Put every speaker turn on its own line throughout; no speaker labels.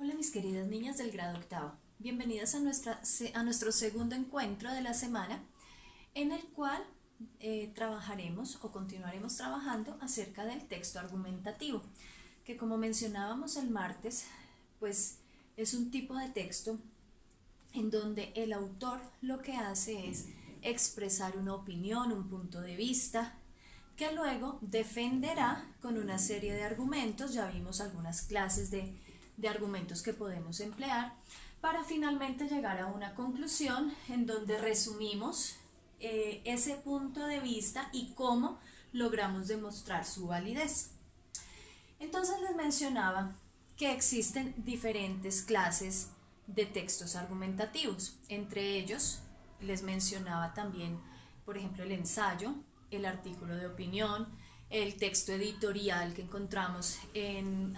Hola mis queridas niñas del grado octavo, bienvenidas a nuestro segundo encuentro de la semana en el cual trabajaremos o continuaremos trabajando acerca del texto argumentativo, que como mencionábamos el martes, pues es un tipo de texto en donde el autor lo que hace es expresar una opinión, un punto de vista, que luego defenderá con una serie de argumentos. Ya vimos algunas clases de argumentos que podemos emplear para finalmente llegar a una conclusión en donde resumimos ese punto de vista y cómo logramos demostrar su validez. Entonces les mencionaba que existen diferentes clases de textos argumentativos. Entre ellos les mencionaba también, por ejemplo, el ensayo, el artículo de opinión, el texto editorial que encontramos en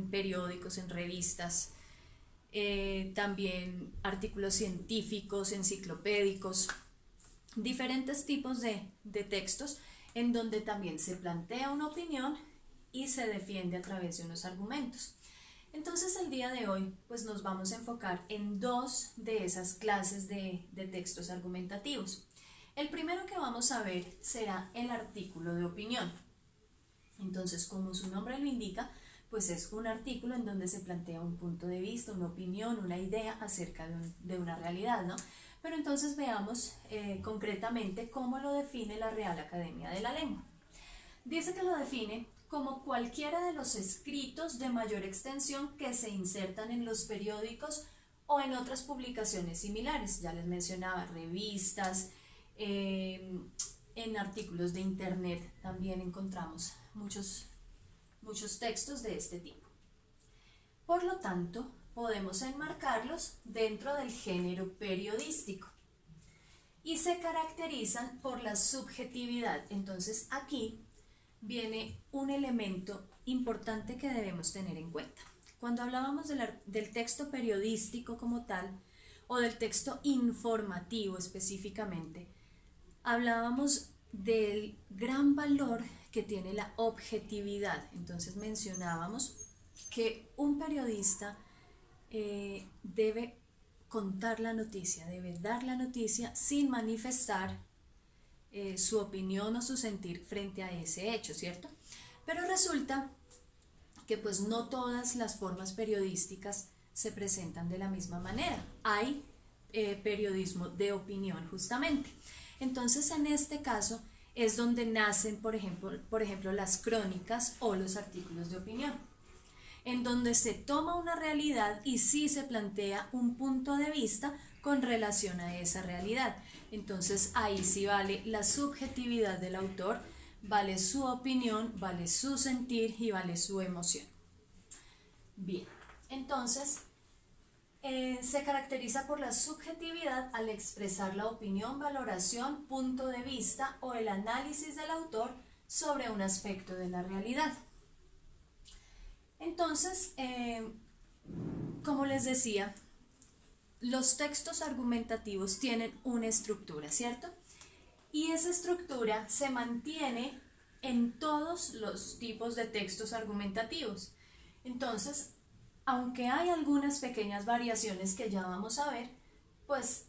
periódicos, en revistas, también artículos científicos, enciclopédicos, diferentes tipos de textos en donde también se plantea una opinión y se defiende a través de unos argumentos. Entonces el día de hoy pues nos vamos a enfocar en dos de esas clases de textos argumentativos. El primero que vamos a ver será el artículo de opinión. Entonces, como su nombre lo indica, pues es un artículo en donde se plantea un punto de vista, una opinión, una idea acerca de una realidad, ¿no? Pero entonces veamos concretamente cómo lo define la Real Academia de la Lengua. Dice que lo define como cualquiera de los escritos de mayor extensión que se insertan en los periódicos o en otras publicaciones similares. Ya les mencionaba revistas, en artículos de internet también encontramos muchos textos de este tipo. Por lo tanto, podemos enmarcarlos dentro del género periodístico y se caracterizan por la subjetividad. Entonces aquí viene un elemento importante que debemos tener en cuenta. Cuando hablábamos del texto periodístico como tal, o del texto informativo específicamente, hablábamos del gran valor que tiene la objetividad. Entonces mencionábamos que un periodista debe contar la noticia, debe dar la noticia sin manifestar su opinión o su sentir frente a ese hecho, ¿cierto? Pero resulta que pues no todas las formas periodísticas se presentan de la misma manera. Hay periodismo de opinión justamente. Entonces en este caso es donde nacen, por ejemplo, las crónicas o los artículos de opinión, en donde se toma una realidad y sí se plantea un punto de vista con relación a esa realidad. Entonces ahí sí vale la subjetividad del autor, vale su opinión, vale su sentir y vale su emoción. Bien, entonces se caracteriza por la subjetividad al expresar la opinión, valoración, punto de vista o el análisis del autor sobre un aspecto de la realidad. Entonces, como les decía, los textos argumentativos tienen una estructura, ¿cierto? Y esa estructura se mantiene en todos los tipos de textos argumentativos. Entonces, aunque hay algunas pequeñas variaciones que ya vamos a ver, pues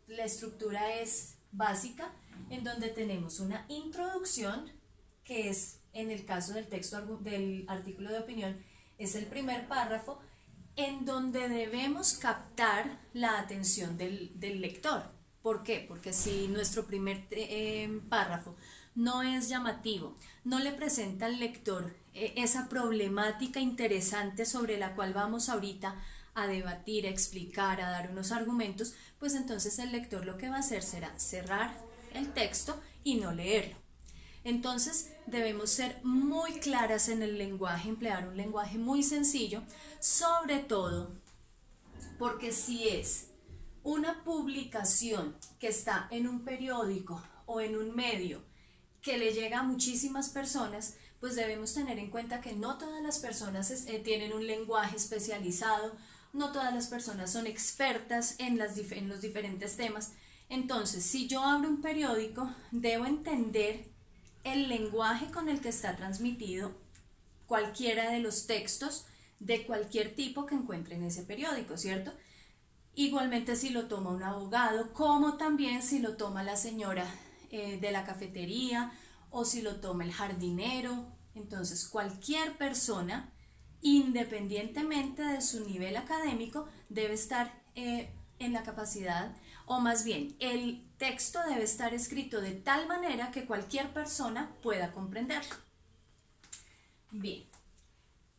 la estructura es básica, en donde tenemos una introducción, que es, en el caso del del artículo de opinión, es el primer párrafo, en donde debemos captar la atención del lector. ¿Por qué? Porque si nuestro primer párrafo no es llamativo, no le presenta al lector esa problemática interesante sobre la cual vamos ahorita a debatir, a explicar, a dar unos argumentos, pues entonces el lector lo que va a hacer será cerrar el texto y no leerlo. Entonces debemos ser muy claras en el lenguaje, emplear un lenguaje muy sencillo, sobre todo porque si es una publicación que está en un periódico o en un medio que le llega a muchísimas personas, pues debemos tener en cuenta que no todas las personas tienen un lenguaje especializado, no todas las personas son expertas en los diferentes temas. Entonces, si yo abro un periódico, debo entender el lenguaje con el que está transmitido cualquiera de los textos, de cualquier tipo que encuentre en ese periódico, ¿cierto? Igualmente si lo toma un abogado, como también si lo toma la señora de la cafetería o si lo toma el jardinero. Entonces cualquier persona, independientemente de su nivel académico, debe estar en la capacidad, o más bien el texto debe estar escrito de tal manera que cualquier persona pueda comprenderlo. Bien,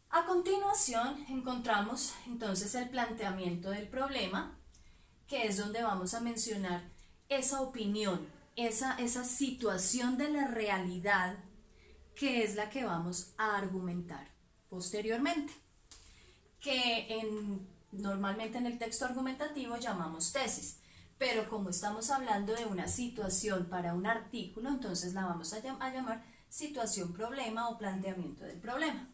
a continuación encontramos entonces el planteamiento del problema, que es donde vamos a mencionar esa opinión, esa situación de la realidad, que es la que vamos a argumentar posteriormente, que normalmente en el texto argumentativo llamamos tesis, pero como estamos hablando de una situación para un artículo, entonces la vamos a llamar situación problema o planteamiento del problema.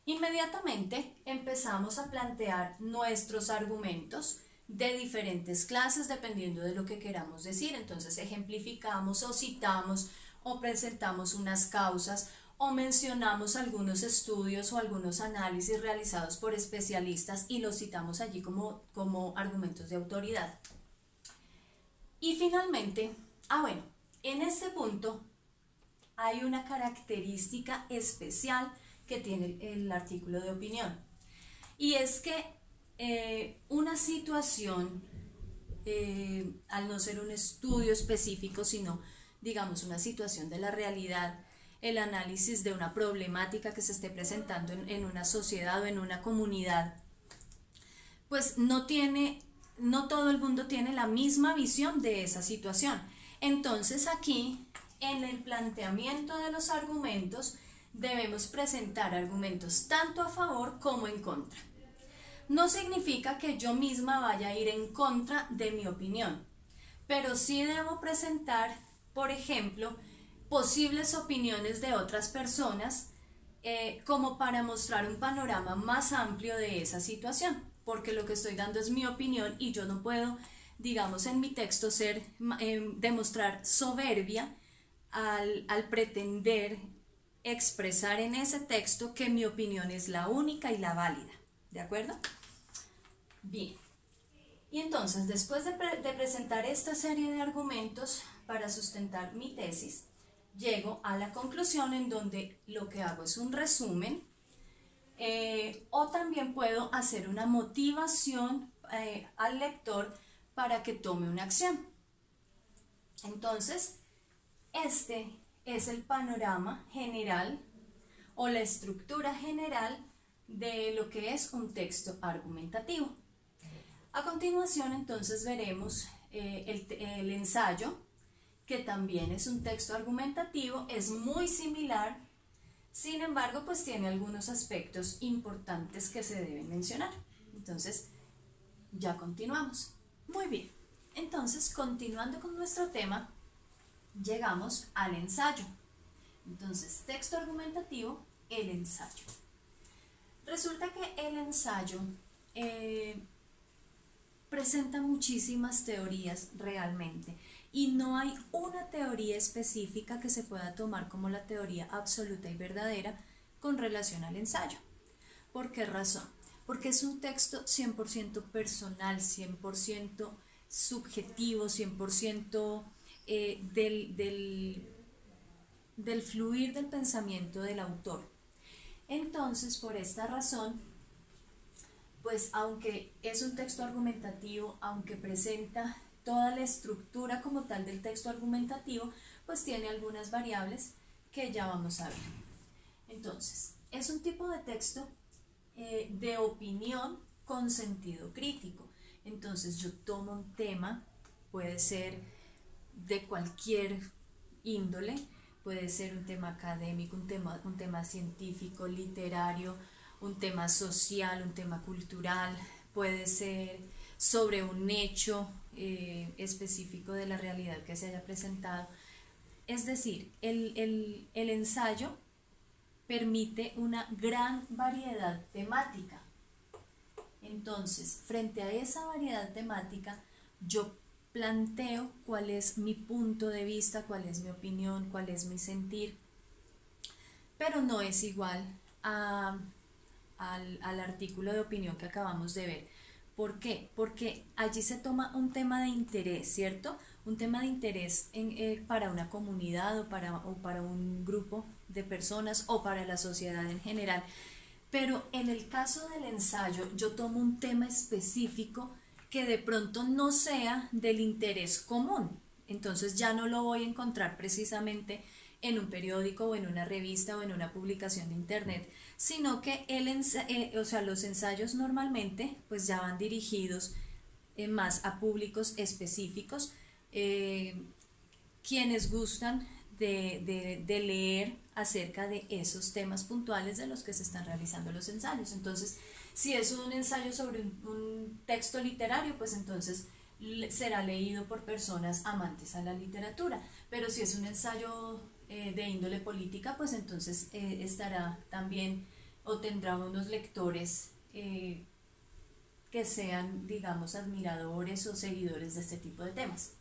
Inmediatamente empezamos a plantear nuestros argumentos de diferentes clases dependiendo de lo que queramos decir. Entonces ejemplificamos o citamos o presentamos unas causas o mencionamos algunos estudios o algunos análisis realizados por especialistas y los citamos allí como argumentos de autoridad. Y finalmente, bueno, en este punto hay una característica especial que tiene el artículo de opinión, y es que una situación, al no ser un estudio específico, sino digamos una situación de la realidad, el análisis de una problemática que se esté presentando en una sociedad o en una comunidad, pues no todo el mundo tiene la misma visión de esa situación. Entonces aquí, en el planteamiento de los argumentos, debemos presentar argumentos tanto a favor como en contra. No significa que yo misma vaya a ir en contra de mi opinión, pero sí debo presentar, por ejemplo, posibles opiniones de otras personas, como para mostrar un panorama más amplio de esa situación, porque lo que estoy dando es mi opinión y yo no puedo, digamos, en mi texto demostrar soberbia al pretender expresar en ese texto que mi opinión es la única y la válida, ¿de acuerdo? Bien, y entonces después de presentar esta serie de argumentos para sustentar mi tesis, llego a la conclusión en donde lo que hago es un resumen, o también puedo hacer una motivación al lector para que tome una acción. Entonces, este es el panorama general o la estructura general de lo que es un texto argumentativo. A continuación, entonces, veremos el ensayo, que también es un texto argumentativo, es muy similar, sin embargo, pues tiene algunos aspectos importantes que se deben mencionar. Entonces, ya continuamos. Muy bien, entonces, continuando con nuestro tema, llegamos al ensayo. Entonces, texto argumentativo, el ensayo. Resulta que el ensayo presenta muchísimas teorías realmente, y no hay una teoría específica que se pueda tomar como la teoría absoluta y verdadera con relación al ensayo. ¿Por qué razón? Porque es un texto 100% personal, 100% subjetivo, 100% del fluir del pensamiento del autor. Entonces, por esta razón, pues aunque es un texto argumentativo, aunque presenta toda la estructura como tal del texto argumentativo, pues tiene algunas variables que ya vamos a ver. Entonces, es un tipo de texto de opinión con sentido crítico. Entonces, yo tomo un tema, puede ser de cualquier índole, puede ser un tema académico, un tema científico, literario, un tema social, un tema cultural, puede ser sobre un hecho específico de la realidad que se haya presentado. Es decir, el ensayo permite una gran variedad temática. Entonces, frente a esa variedad temática, yo planteo cuál es mi punto de vista, cuál es mi opinión, cuál es mi sentir, pero no es igual a al artículo de opinión que acabamos de ver. ¿Por qué? Porque allí se toma un tema de interés, ¿cierto? Un tema de interés para una comunidad o para un grupo de personas o para la sociedad en general. Pero en el caso del ensayo, yo tomo un tema específico que de pronto no sea del interés común. Entonces ya no lo voy a encontrar precisamente en un periódico o en una revista o en una publicación de internet, sino que los ensayos normalmente pues ya van dirigidos más a públicos específicos, quienes gustan de leer acerca de esos temas puntuales de los que se están realizando los ensayos. Entonces, si es un ensayo sobre un texto literario, pues entonces será leído por personas amantes a la literatura, pero si es un ensayo de índole política, pues entonces estará también o tendrá unos lectores que sean, digamos, admiradores o seguidores de este tipo de temas.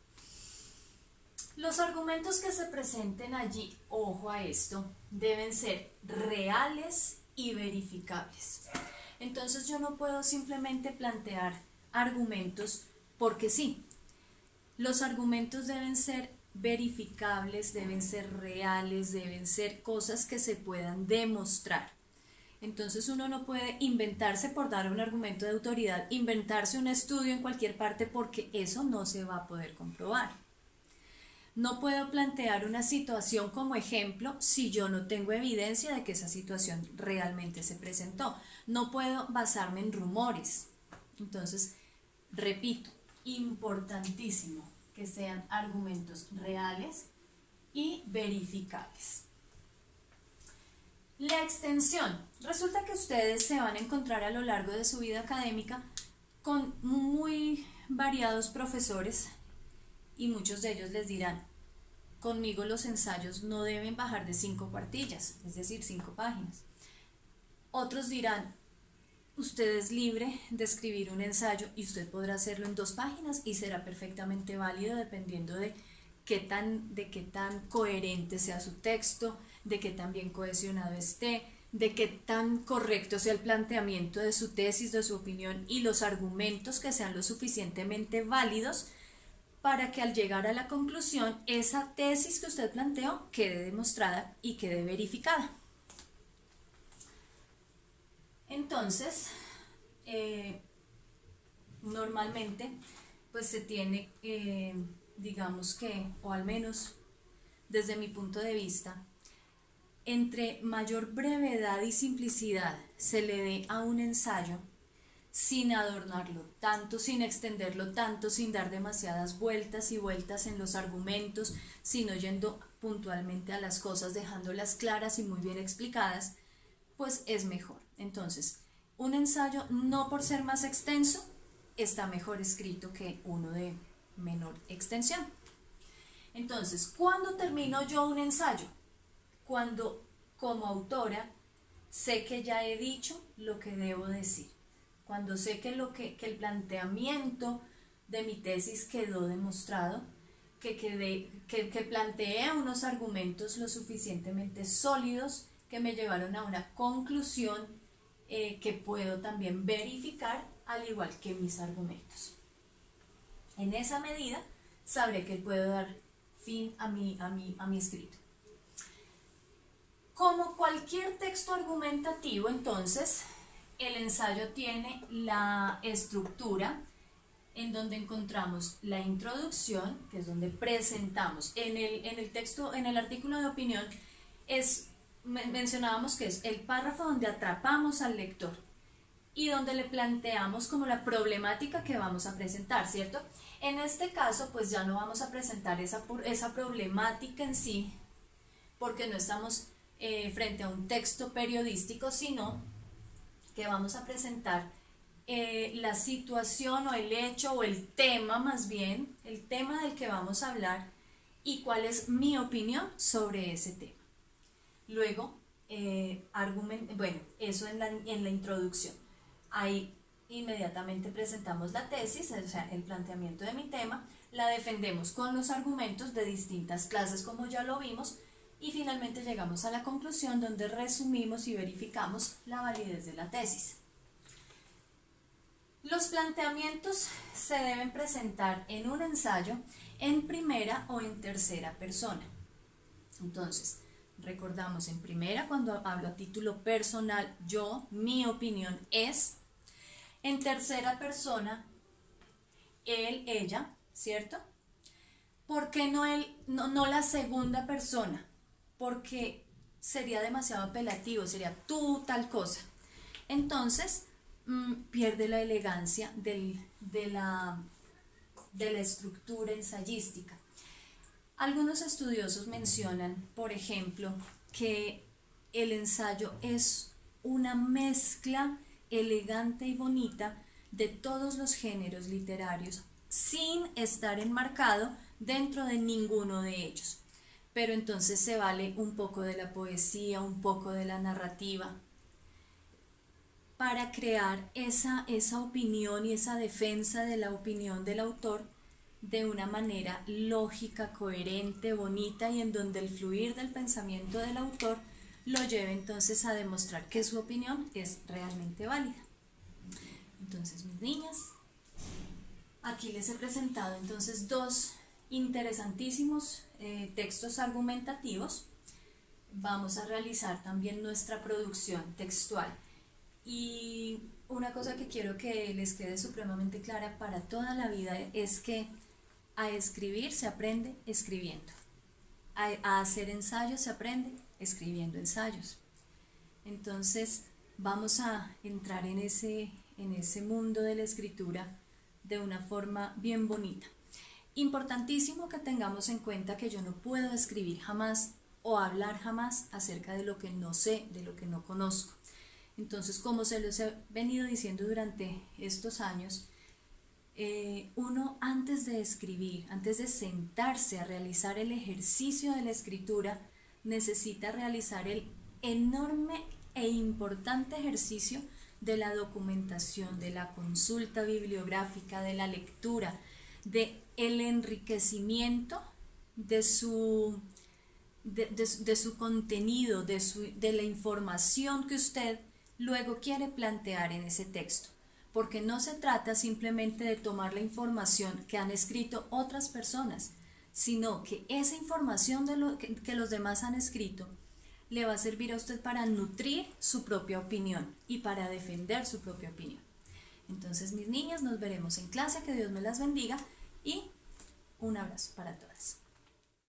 Los argumentos que se presenten allí, ojo a esto, deben ser reales y verificables. Entonces yo no puedo simplemente plantear argumentos porque sí. Los argumentos deben ser verificables, deben ser reales, deben ser cosas que se puedan demostrar. Entonces uno no puede inventarse por dar un argumento de autoridad, inventarse un estudio en cualquier parte porque eso no se va a poder comprobar. No puedo plantear una situación como ejemplo si yo no tengo evidencia de que esa situación realmente se presentó. No puedo basarme en rumores. Entonces, repito, importantísimo que sean argumentos reales y verificables. La extensión. Resulta que ustedes se van a encontrar a lo largo de su vida académica con muy variados profesores y muchos de ellos les dirán: conmigo los ensayos no deben bajar de 5 cuartillas, es decir, 5 páginas. Otros dirán: usted es libre de escribir un ensayo y usted podrá hacerlo en 2 páginas y será perfectamente válido dependiendo de qué tan coherente sea su texto, de qué tan bien cohesionado esté, de qué tan correcto sea el planteamiento de su tesis, de su opinión y los argumentos que sean lo suficientemente válidos para que al llegar a la conclusión esa tesis que usted planteó quede demostrada y quede verificada. Entonces, normalmente pues se tiene, digamos que, o al menos desde mi punto de vista, entre mayor brevedad y simplicidad se le dé a un ensayo, sin adornarlo tanto, sin extenderlo tanto, sin dar demasiadas vueltas y vueltas en los argumentos, sino yendo puntualmente a las cosas, dejándolas claras y muy bien explicadas, pues es mejor. Entonces, un ensayo, no por ser más extenso, está mejor escrito que uno de menor extensión. Entonces, ¿cuándo termino yo un ensayo? Cuando, como autora, sé que ya he dicho lo que debo decir. Cuando sé que el planteamiento de mi tesis quedó demostrado, que planteé unos argumentos lo suficientemente sólidos que me llevaron a una conclusión que puedo también verificar al igual que mis argumentos. En esa medida sabré que puedo dar fin a mi escrito. Como cualquier texto argumentativo, entonces, el ensayo tiene la estructura en donde encontramos la introducción, que es donde presentamos. En el texto, en el artículo de opinión, mencionábamos que es el párrafo donde atrapamos al lector y donde le planteamos como la problemática que vamos a presentar, ¿cierto? En este caso, pues ya no vamos a presentar esa problemática en sí, porque no estamos frente a un texto periodístico, sino que vamos a presentar la situación o el hecho o el tema, más bien, el tema del que vamos a hablar y cuál es mi opinión sobre ese tema. Luego, bueno, eso en la introducción. Ahí inmediatamente presentamos la tesis, o sea, el planteamiento de mi tema, la defendemos con los argumentos de distintas clases, como ya lo vimos, y finalmente llegamos a la conclusión donde resumimos y verificamos la validez de la tesis. Los planteamientos se deben presentar en un ensayo en primera o en tercera persona. Entonces, recordamos en primera cuando hablo a título personal, yo, mi opinión es. En tercera persona, él, ella, ¿cierto? ¿Por qué no la segunda persona? Porque sería demasiado apelativo, sería tú tal cosa. Entonces, pierde la elegancia de la estructura ensayística. Algunos estudiosos mencionan, por ejemplo, que el ensayo es una mezcla elegante y bonita de todos los géneros literarios sin estar enmarcado dentro de ninguno de ellos. Pero entonces se vale un poco de la poesía, un poco de la narrativa, para crear esa opinión y esa defensa de la opinión del autor de una manera lógica, coherente, bonita y en donde el fluir del pensamiento del autor lo lleve entonces a demostrar que su opinión es realmente válida. Entonces, mis niñas, aquí les he presentado entonces dos interesantísimos textos argumentativos. Vamos a realizar también nuestra producción textual. Y una cosa que quiero que les quede supremamente clara para toda la vida es que a escribir se aprende escribiendo. A hacer ensayos se aprende escribiendo ensayos. Entonces vamos a entrar en ese mundo de la escritura de una forma bien bonita. Importantísimo que tengamos en cuenta que yo no puedo escribir jamás o hablar jamás acerca de lo que no sé, de lo que no conozco. Entonces, como se los he venido diciendo durante estos años, uno antes de escribir, antes de sentarse a realizar el ejercicio de la escritura, necesita realizar el enorme e importante ejercicio de la documentación, de la consulta bibliográfica, de la lectura, de el enriquecimiento de su contenido, de la información que usted luego quiere plantear en ese texto, porque no se trata simplemente de tomar la información que han escrito otras personas, sino que esa información que los demás han escrito le va a servir a usted para nutrir su propia opinión y para defender su propia opinión. Entonces, mis niñas, nos veremos en clase, que Dios me las bendiga y un abrazo para todas.